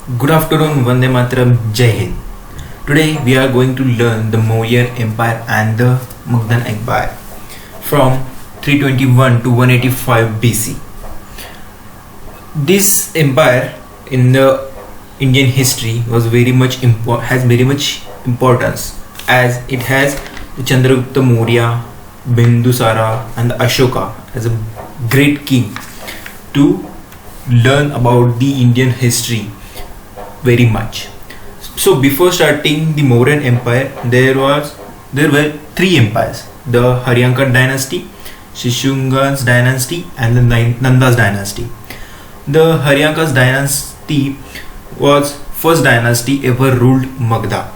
Good afternoon, Vande Mataram, Jai Hind. Today we are going to learn the Mauryan Empire and the Mughal Empire from 321 to 185 BC. This empire in the Indian history was has very much importance, as it has the Chandragupta Maurya, Bindusara and the Ashoka as a great king. To learn about the Indian history very much. So before starting the Mauryan Empire, there were three empires: the Haryanka dynasty, Shishunga's dynasty, and the Nanda's dynasty. The Haryanka's dynasty was first dynasty ever ruled Magadha.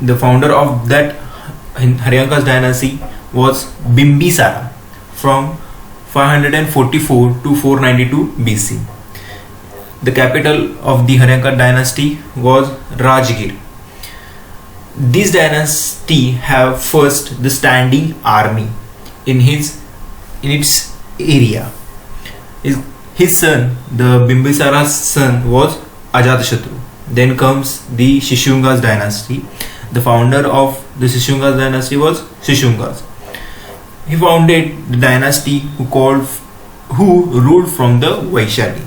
The founder of that Haryanka's dynasty was Bimbisara from 544 to 492 BC. The capital of the Haryanka dynasty was Rajgir. This dynasty have first the standing army in its area. His son, the Bimbisara's son, was Ajatashatru. Then comes the Shishunga's dynasty. The founder of the Shishunga's dynasty was Shishungas. He founded the dynasty who ruled from the Vaishali.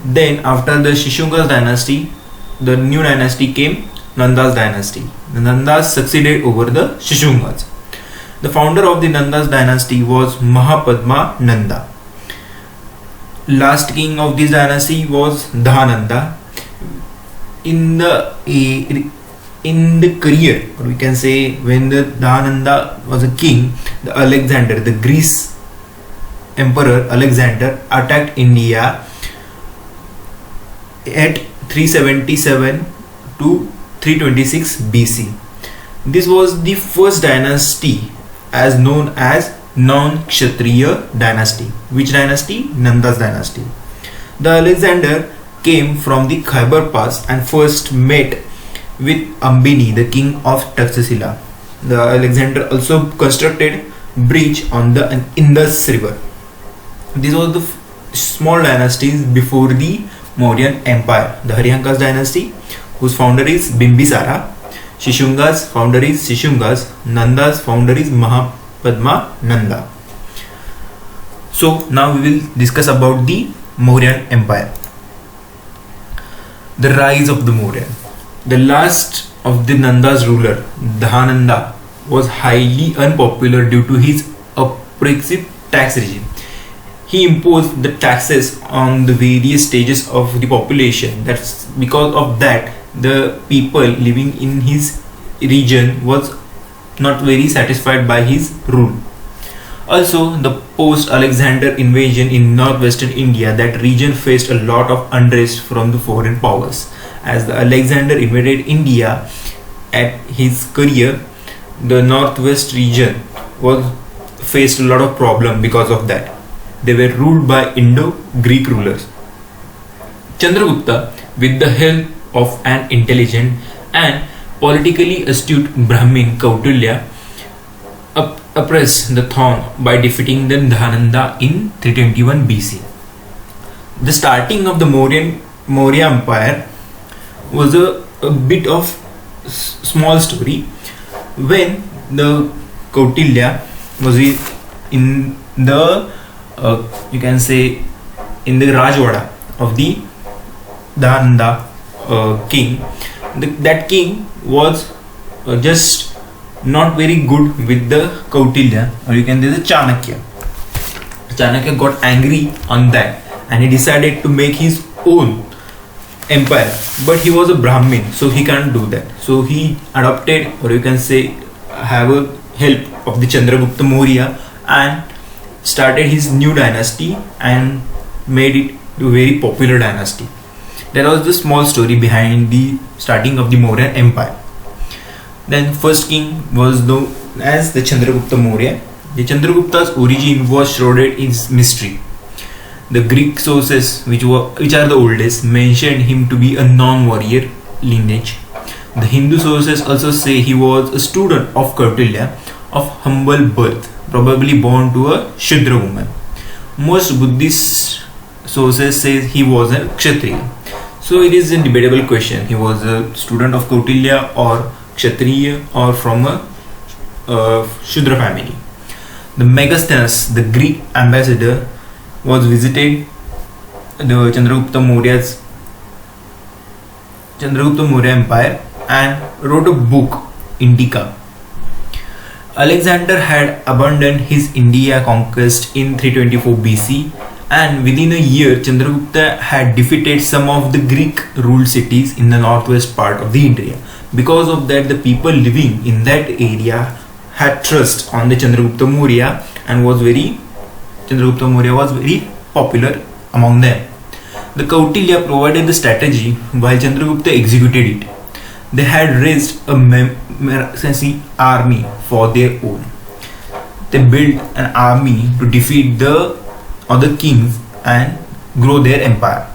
Then after the Shishunga's dynasty, the new dynasty came, Nanda's dynasty. The Nandas succeeded over the Shishungas. The founder of the Nanda's dynasty was Mahapadma Nanda. Last king of this dynasty was Dhananda. In the career, or we can say when the Dhananda was a king, the Greece emperor Alexander attacked India at 377 to 326 BC. This was the first dynasty as known as non-Kshatriya dynasty. Which dynasty? Nanda's dynasty. The Alexander came from the Khyber Pass and first met with Ambini, the king of Taxila. The Alexander also constructed bridge on the Indus River. These were the small dynasties before the Mauryan Empire. The Haryanka's dynasty, whose founder is Bimbisara. Shishunga's founder is Shishungas. Nanda's founder is Mahapadma Nanda. So now we will discuss about the Mauryan Empire. The rise of the Mauryan. The last of the Nanda's ruler, Dhananda, was highly unpopular due to his oppressive tax regime. He imposed the taxes on the various stages of the population. That's because of that the people living in his region was not very satisfied by his rule. Also, the post-Alexander invasion in northwestern India, that region faced a lot of unrest from the foreign powers. As the Alexander invaded India at his career, the northwest region faced a lot of problem because of that. They were ruled by Indo-Greek rulers. Chandragupta, with the help of an intelligent and politically astute Brahmin Kautilya, oppressed the throne by defeating the Dhananda in 321 BC. The starting of the Maurya Empire was a bit of small story. When the Kautilya was in the you can say in the Rajwada of the Dhananda king, that king was just not very good with the Kautilya, or you can say the Chanakya. Chanakya got angry on that and he decided to make his own empire, but he was a Brahmin, so he can't do that. So he adopted, or you can say have a help of the Chandragupta Maurya and started his new dynasty and made it a very popular dynasty. That was the small story behind the starting of the Mauryan Empire. Then first king was known as the Chandragupta Maurya. The Chandragupta's origin was shrouded in mystery. The Greek sources, which are the oldest, mentioned him to be a non-warrior lineage. The Hindu sources also say he was a student of Kautilya of humble birth, probably born to a Shudra woman. Most Buddhist sources say he was a Kshatriya. So it is a debatable question. He was a student of Kautilya or Kshatriya or from a Shudra family. The Megasthenes, the Greek ambassador, was visited the Chandragupta Maurya Empire and wrote a book, Indica. Alexander had abandoned his India conquest in 324 BC, and within a year Chandragupta had defeated some of the Greek ruled cities in the northwest part of the India. Because of that, the people living in that area had trust on the Chandragupta Maurya and Chandragupta Maurya was very popular among them. The Kautilya provided the strategy while Chandragupta executed it. They had raised a army for their own. They built an army to defeat the other kings and grow their empire.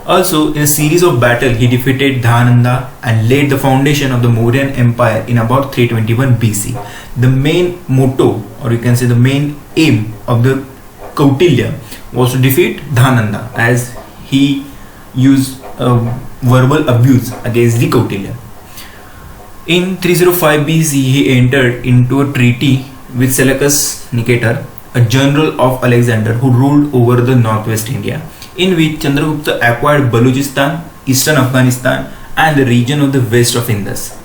Also, in a series of battles, he defeated Dhananda and laid the foundation of the Mauryan Empire in about 321 BC. The main motto, or you can say the main aim of the Kautilya, was to defeat Dhananda, as he used verbal abuse against the Kautilya. In 305 BC, he entered into a treaty with Seleucus Nicator, a general of Alexander who ruled over the northwest India, in which Chandragupta acquired Baluchistan, eastern Afghanistan, and the region of the west of Indus.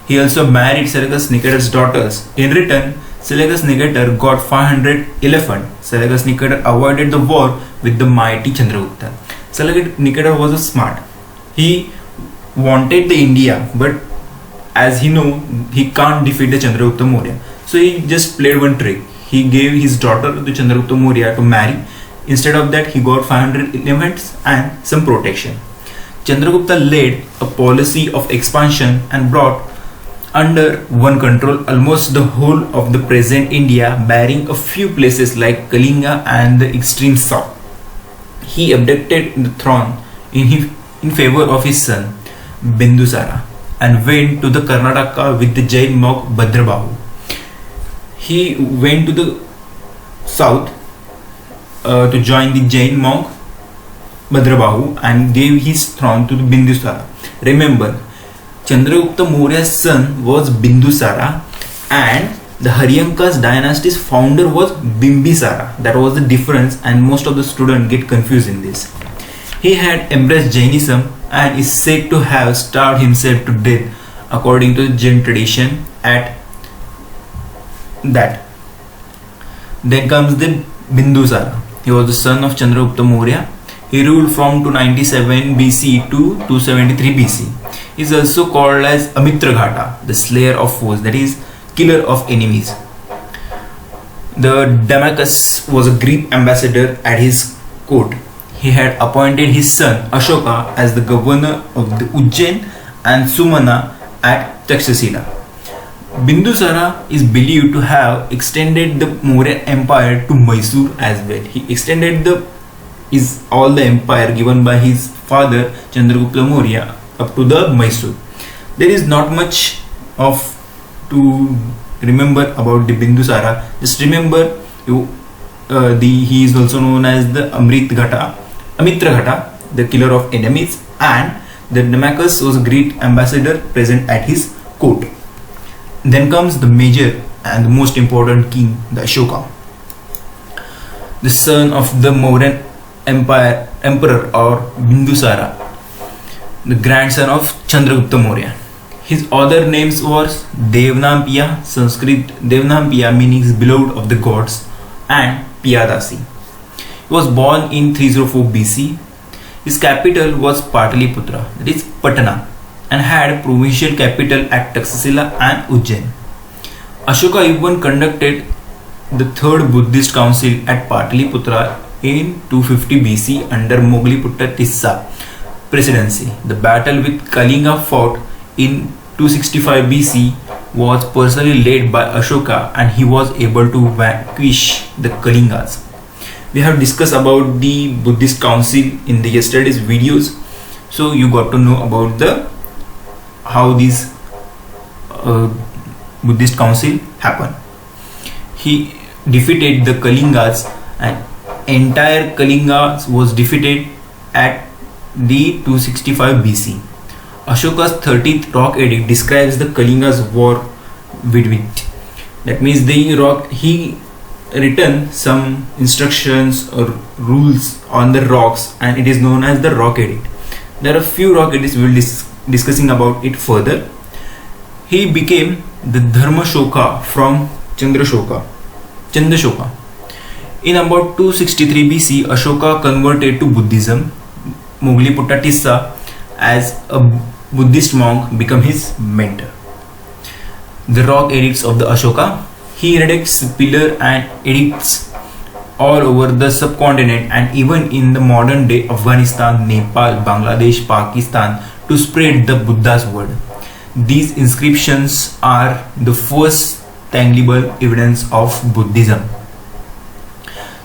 He also married Seleucus Nicator's daughters. In return, Seleucus Nicator got 500 elephants. Seleucus Nicator avoided the war with the mighty Chandragupta. Seleucus Nicator was smart. He wanted the India, but as he knew, he can't defeat the Chandragupta Maurya. So he just played one trick. He gave his daughter to Chandragupta Maurya to marry. Instead of that, he got 500 elephants and some protection. Chandragupta led a policy of expansion and brought under one control almost the whole of the present India, barring a few places like Kalinga and the extreme south. He abdicated the throne in favor of his son Bindusara and went to the Karnataka with the Jain monk Bhadrabahu. He went to the south to join the Jain monk Bhadrabahu and gave his throne to the Bindusara. Remember, Chandragupta Maurya's son was Bindusara and the Haryanka's dynasty's founder was Bimbisara. That was the difference, and most of the students get confused in this. He had embraced Jainism and is said to have starved himself to death according to the Jain tradition at that. Then comes the Bindusara. He was the son of Chandragupta Maurya. He ruled from 297 BC to 273 BC. He is also called as Amitraghata, the slayer of foes, that is, killer of enemies. The Damacus was a Greek ambassador at his court. He had appointed his son Ashoka as the governor of the Ujjain and Sumana at Takshashila. Bindusara is believed to have extended the Mauryan Empire to Mysore as well. He extended all the empire given by his father Chandragupta Maurya up to the Mysore. There is not much to remember about the Bindusara. Just remember he is also known as the Amitraghata, the killer of enemies, and the Damacus was a great ambassador present at his court. Then comes the major and the most important king, the Ashoka, the son of the Mauryan Emperor or Bindusara, the grandson of Chandragupta Maurya. His other names was Devnampiya, Sanskrit Devnampiya means beloved of the gods, and Piyadasi. He was born in 304 BC. His capital was Pataliputra, that is Patna, and had provincial capital at Takshashila and Ujjain. Ashoka even conducted the third Buddhist council at Pataliputra in 250 BC under Mogliputta Tissa presidency. The battle with Kalinga fought in 265 BC was personally led by Ashoka, and he was able to vanquish the Kalingas. We have discussed about the Buddhist council in the yesterday's videos, so you got to know about how these Buddhist council happened. He defeated the Kalingas, and entire Kalinga was defeated at the 265 BC. Ashoka's 30th rock edict describes the Kalinga's war with it. That means he written some instructions or rules on the rocks, and it is known as the rock edict. There are a few rock edicts we will discussing about it further. He became the Dharmashoka from Chandrashoka. In about 263 BC, Ashoka converted to Buddhism. Mogliputta Tissa, as a Buddhist monk, became his mentor. The rock edicts of the Ashoka. He erects pillar and edicts all over the subcontinent and even in the modern day Afghanistan, Nepal, Bangladesh, Pakistan to spread the Buddha's word. These inscriptions are the first tangible evidence of Buddhism.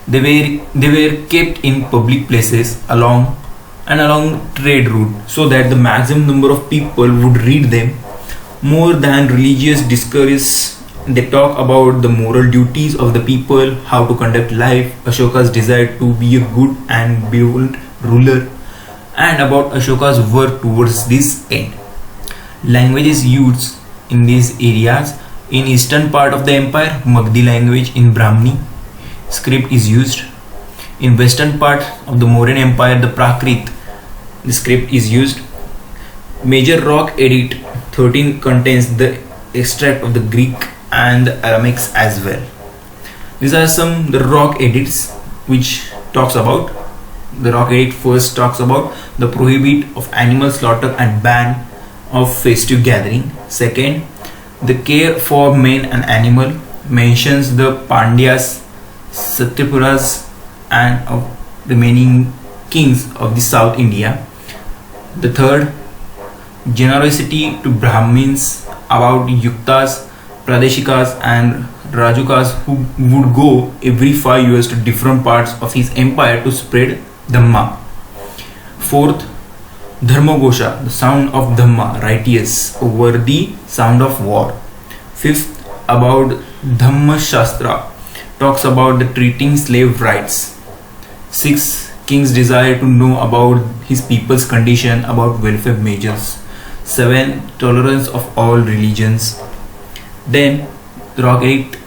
They were kept in public places along trade route so that the maximum number of people would read them. More than religious discourse, they talk about the moral duties of the people, how to conduct life, Ashoka's desire to be a good and benevolent ruler, and about Ashoka's work towards this end. Languages used in these areas: in eastern part of the empire, Magdi language in Brahmini script is used. In western part of the Mauryan Empire, the Prakrit script is used. Major rock edict 13 contains the extract of the Greek and the Aramaics as well. These are some the rock edicts which talks about. The rock edict first talks about the prohibit of animal slaughter and ban of festive gathering. Second, the care for men and animal, mentions the Pandyas, Satyapuras and of remaining kings of the South India. The third, generosity to Brahmins, about Yuktas, Pradeshikas and Rajukas who would go every 5 years to different parts of his empire to spread Dhamma. Fourth, Dharmagosha, the sound of Dhamma, righteous over the sound of war. Fifth, about Dhamma Shastra, talks about the treating slave rights. Sixth, king's desire to know about his people's condition, about welfare measures. 7. Tolerance of all religions. Then rock edict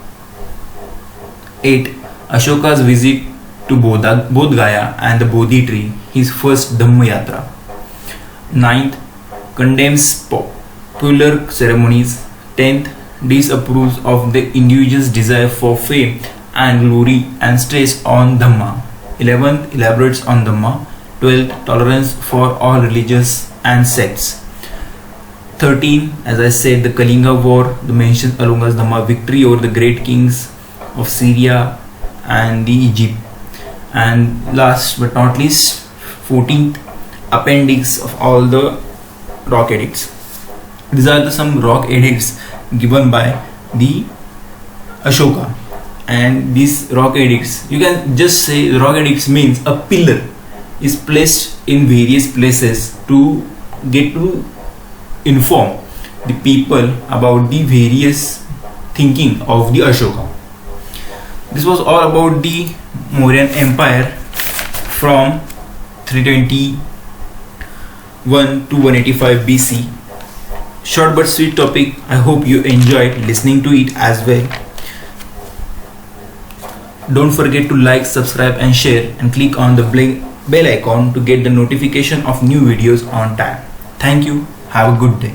8. Ashoka's visit to Bodh Gaya and the Bodhi tree, his first Dhamma Yatra. 9th, condemns popular ceremonies. 10th, disapproves of the individual's desire for fame and glory and stress on Dhamma. 11th, elaborates on Dhamma. 12th, tolerance for all religions and sects. 13, as I said, the Kalinga war, the mentions along as Dhamma, victory over the great kings of Syria and the Egypt. And last but not least, 14th, appendix of all the rock edicts. These are some rock edicts given by the Ashoka. And these rock edicts, you can just say rock edicts means a pillar is placed in various places to get to inform the people about the various thinking of the Ashoka. This was all about the Mauryan Empire from 321 to 185 BC. Short but sweet topic. I hope you enjoyed listening to it as well. Don't forget to like, subscribe and share, and click on the bell icon to get the notification of new videos on time. Thank you. Have a good day.